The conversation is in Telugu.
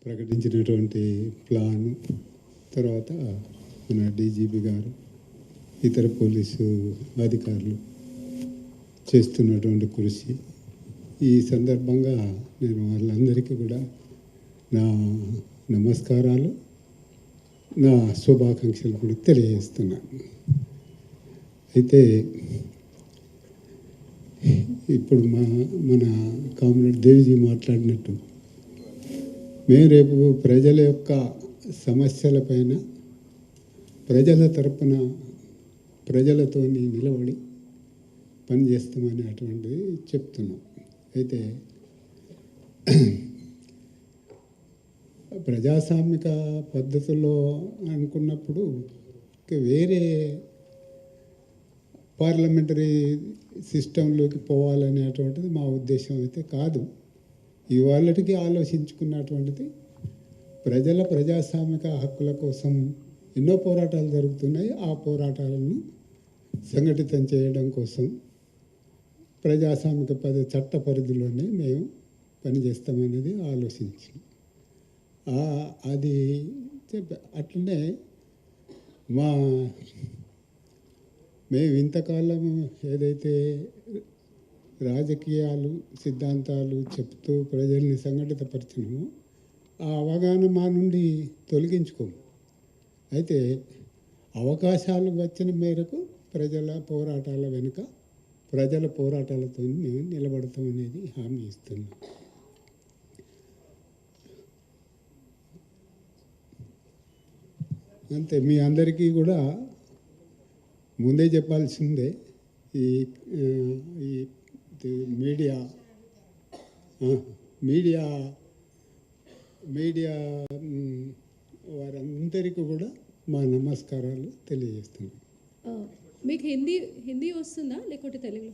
ప్రకటించినటువంటి ప్లాన్, తర్వాత మన డీజీపీ గారు, ఇతర పోలీసు అధికారులు చేస్తున్నటువంటి కృషి, ఈ సందర్భంగా నేను వాళ్ళందరికీ కూడా నా నమస్కారాలు, నా శుభాకాంక్షలు కూడా తెలియజేస్తున్నాను. అయితే ఇప్పుడు మన కామ్రేడ్ దేవిజీ మాట్లాడినట్టు మేము రేపు ప్రజల యొక్క సమస్యలపైన ప్రజల తరపున ప్రజలతో నిలబడి పనిచేస్తామని అటువంటిది చెప్తున్నాం. అయితే ప్రజాస్వామిక పద్ధతుల్లో అనుకున్నప్పుడు వేరే పార్లమెంటరీ సిస్టంలోకి పోవాలనేటువంటిది మా ఉద్దేశం అయితే కాదు. ఇవాళకి ఆలోచించుకున్నటువంటిది ప్రజాస్వామిక హక్కుల కోసం ఎన్నో పోరాటాలు జరుగుతున్నాయి. ఆ పోరాటాలను సంఘటితం చేయడం కోసం ప్రజాస్వామిక చట్ట పరిధిలోనే మేము పనిచేస్తామనేది ఆలోచించాం. అది అట్లనే మేము ఇంతకాలం ఏదైతే రాజకీయాలు సిద్ధాంతాలు చెప్తూ ప్రజల్ని సంఘటితపరిచినామో ఆ అవగాహన మా నుండి తొలగించుకోము. అయితే అవకాశాలు వచ్చిన మేరకు ప్రజల పోరాటాల వెనుక ప్రజల పోరాటాలతో మేము నిలబడతామనేది హామీ ఇస్తున్నాం. అంతే. మీ అందరికీ కూడా ముందే చెప్పాల్సిందే, ఈ మీడియా వారందరికీ కూడా మా నమస్కారాలు తెలియజేస్తున్నాం. మీకు హిందీ వస్తుందా లేకపోతే తెలుగు?